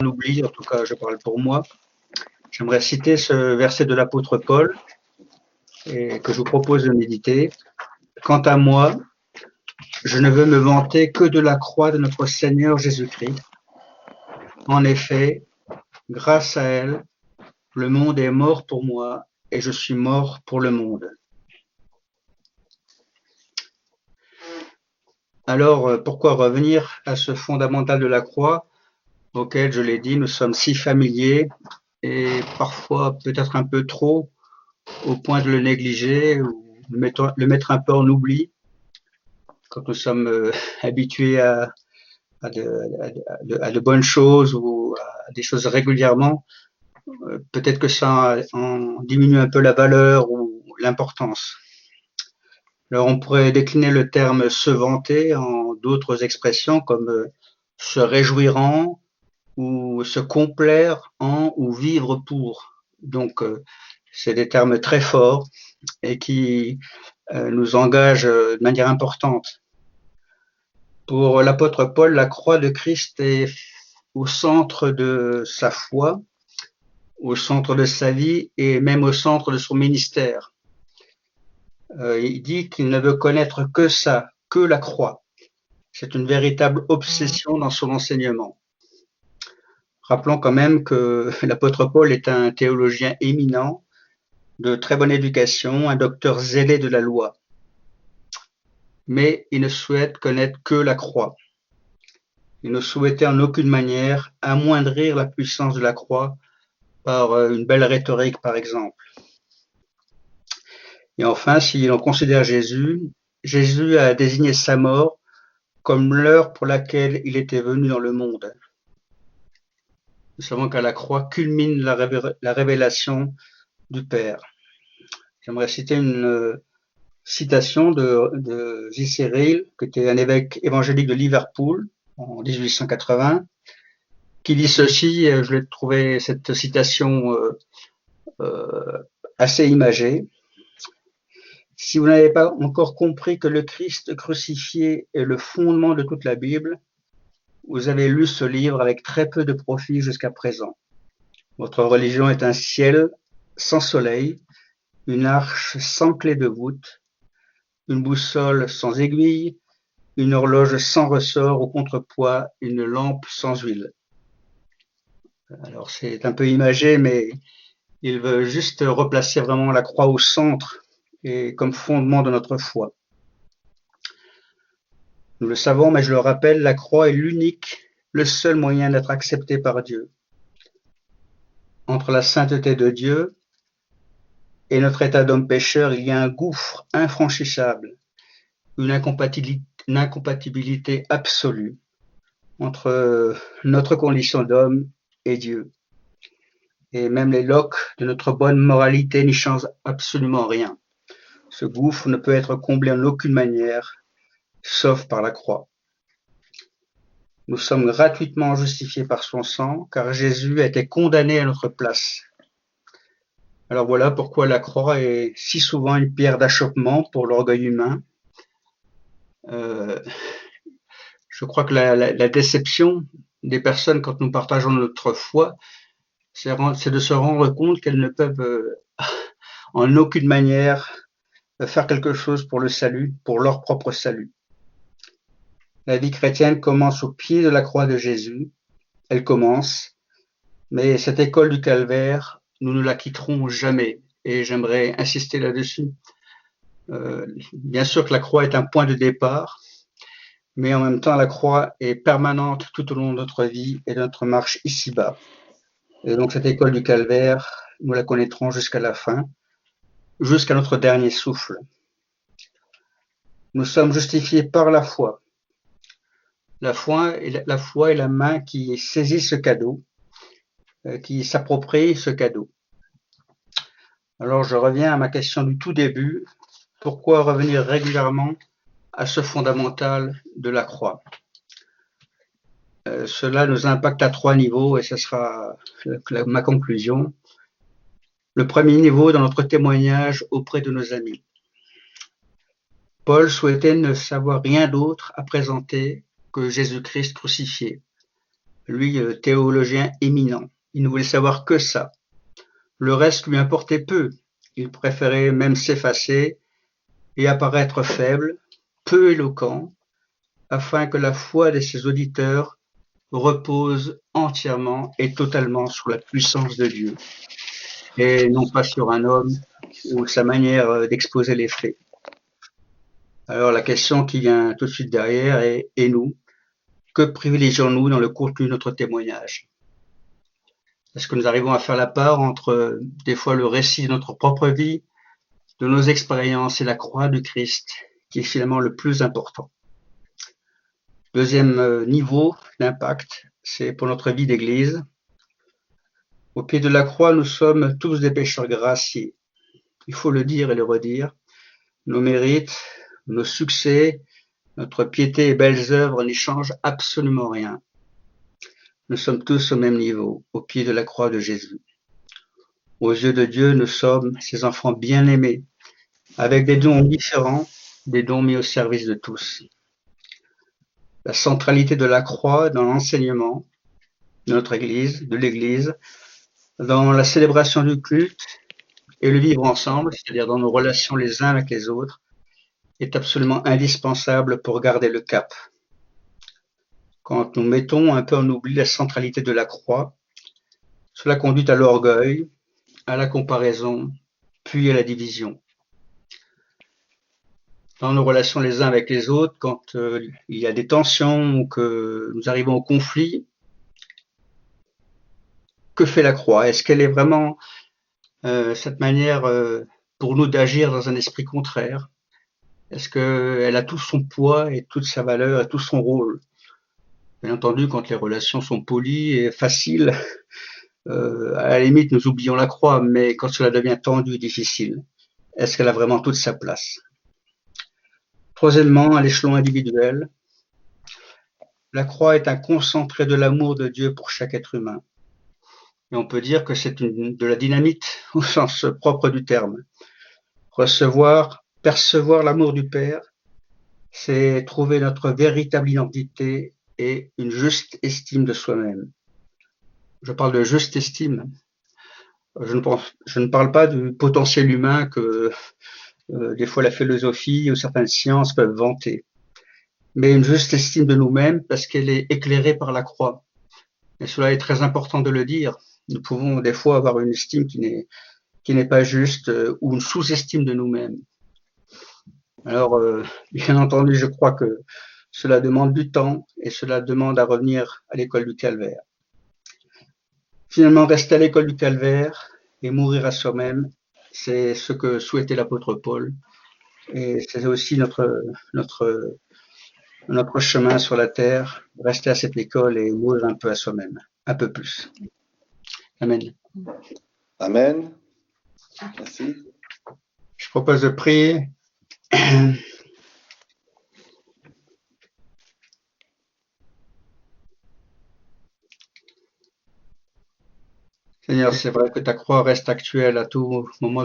oubli, en tout cas je parle pour moi. J'aimerais citer ce verset de l'apôtre Paul et que je vous propose de méditer. Quant à moi, je ne veux me vanter que de la croix de notre Seigneur Jésus-Christ. En effet, grâce à elle, le monde est mort pour moi et je suis mort pour le monde. Alors, pourquoi revenir à ce fondamental de la croix auquel, je l'ai dit, nous sommes si familiers et parfois peut-être un peu trop au point de le négliger ou le mettre un peu en oubli quand nous sommes habitués à de bonnes choses ou à des choses régulièrement. Peut-être que ça en diminue un peu la valeur ou l'importance. Alors on pourrait décliner le terme se vanter en d'autres expressions comme se réjouir en ou se complaire en ou vivre pour. Donc c'est des termes très forts et qui nous engagent de manière importante. Pour l'apôtre Paul, la croix de Christ est au centre de sa foi, au centre de sa vie et même au centre de son ministère. Il dit qu'il ne veut connaître que ça, que la croix. C'est une véritable obsession dans son enseignement. Rappelons quand même que l'apôtre Paul est un théologien éminent, de très bonne éducation, un docteur zélé de la loi. Mais il ne souhaite connaître que la croix. Il ne souhaitait en aucune manière amoindrir la puissance de la croix par une belle rhétorique, par exemple. Et enfin, si l'on considère Jésus, Jésus a désigné sa mort comme l'heure pour laquelle il était venu dans le monde. Nous savons qu'à la croix culmine la révélation du Père. J'aimerais citer une citation de J. Cyril, qui était un évêque évangélique de Liverpool en 1880, qui dit ceci. Je l'ai trouvé cette citation assez imagée. Si vous n'avez pas encore compris que le Christ crucifié est le fondement de toute la Bible, vous avez lu ce livre avec très peu de profit jusqu'à présent. Votre religion est un ciel sans soleil, une arche sans clé de voûte, une boussole sans aiguille, une horloge sans ressort, au contrepoids, une lampe sans huile. Alors c'est un peu imagé, mais il veut juste replacer vraiment la croix au centre et comme fondement de notre foi. Nous le savons, mais je le rappelle, la croix est l'unique, le seul moyen d'être accepté par Dieu. Entre la sainteté de Dieu et notre état d'homme pécheur, il y a un gouffre infranchissable, une incompatibilité absolue entre notre condition d'homme et Dieu. Et même les loques de notre bonne moralité n'y changent absolument rien. Ce gouffre ne peut être comblé en aucune manière, sauf par la croix. Nous sommes gratuitement justifiés par son sang, car Jésus a été condamné à notre place. Alors voilà pourquoi la croix est si souvent une pierre d'achoppement pour l'orgueil humain. Je crois que la déception des personnes quand nous partageons notre foi, c'est de se rendre compte qu'elles ne peuvent en aucune manière faire quelque chose pour le salut, pour leur propre salut. La vie chrétienne commence au pied de la croix de Jésus. Elle commence, mais cette école du calvaire, nous ne la quitterons jamais. Et j'aimerais insister là-dessus. Bien sûr que la croix est un point de départ, mais en même temps, la croix est permanente tout au long de notre vie et de notre marche ici-bas. Et donc cette école du calvaire, nous la connaîtrons jusqu'à la fin, jusqu'à notre dernier souffle. Nous sommes justifiés par la foi. La foi est la main qui saisit ce cadeau, qui s'approprie ce cadeau. Alors je reviens à ma question du tout début. Pourquoi revenir régulièrement à ce fondamental de la croix? Cela nous impacte à 3 niveaux et ce sera ma conclusion. Le premier niveau dans notre témoignage auprès de nos amis. Paul souhaitait ne savoir rien d'autre à présenter que Jésus-Christ crucifié. lui, théologien éminent. Il ne voulait savoir que ça. Le reste lui importait peu. Il préférait même s'effacer et apparaître faible, peu éloquent, afin que la foi de ses auditeurs repose entièrement et totalement sur la puissance de Dieu, et non pas sur un homme ou sa manière d'exposer les faits. Alors la question qui vient tout de suite derrière est « Et nous ? Que privilégions-nous dans le contenu de notre témoignage ?» Est-ce que nous arrivons à faire la part entre des fois le récit de notre propre vie, de nos expériences et la croix du Christ, qui est finalement le plus important? Deuxième niveau d'impact, c'est pour notre vie d'église. Au pied de la croix, nous sommes tous des pécheurs graciés. Il faut le dire et le redire. Nos mérites, nos succès, notre piété et belles œuvres n'y changent absolument rien. Nous sommes tous au même niveau, au pied de la croix de Jésus. Aux yeux de Dieu, nous sommes ses enfants bien-aimés, avec des dons différents, des dons mis au service de tous. La centralité de la croix dans l'enseignement de notre Église, de l'Église, dans la célébration du culte et le vivre ensemble, c'est-à-dire dans nos relations les uns avec les autres, est absolument indispensable pour garder le cap. Quand nous mettons un peu en oubli la centralité de la croix, cela conduit à l'orgueil, à la comparaison, puis à la division. Dans nos relations les uns avec les autres, quand il y a des tensions ou que nous arrivons au conflit, que fait la croix? Est-ce qu'elle est vraiment cette manière pour nous d'agir dans un esprit contraire? Est-ce qu'elle a tout son poids et toute sa valeur et tout son rôle? Bien entendu, quand les relations sont polies et faciles, à la limite, nous oublions la croix, mais quand cela devient tendu et difficile, est-ce qu'elle a vraiment toute sa place? Troisièmement, à l'échelon individuel, la croix est un concentré de l'amour de Dieu pour chaque être humain. Et on peut dire que c'est de la dynamite au sens propre du terme. Percevoir l'amour du Père, c'est trouver notre véritable identité et une juste estime de soi-même. Je parle de juste estime. Je ne parle pas du potentiel humain que des fois la philosophie ou certaines sciences peuvent vanter, mais une juste estime de nous-mêmes parce qu'elle est éclairée par la croix. Et cela est très important de le dire. Nous pouvons des fois avoir une estime qui n'est pas juste ou une sous-estime de nous-mêmes. Alors, bien entendu, je crois que cela demande du temps et cela demande à revenir à l'école du calvaire. Finalement, rester à l'école du calvaire et mourir à soi-même, c'est ce que souhaitait l'apôtre Paul. Et c'est aussi notre chemin sur la terre, rester à cette école et mourir un peu à soi-même, un peu plus. Amen. Amen. Merci. Je propose de prier. Seigneur, c'est vrai que ta croix reste actuelle à tout moment.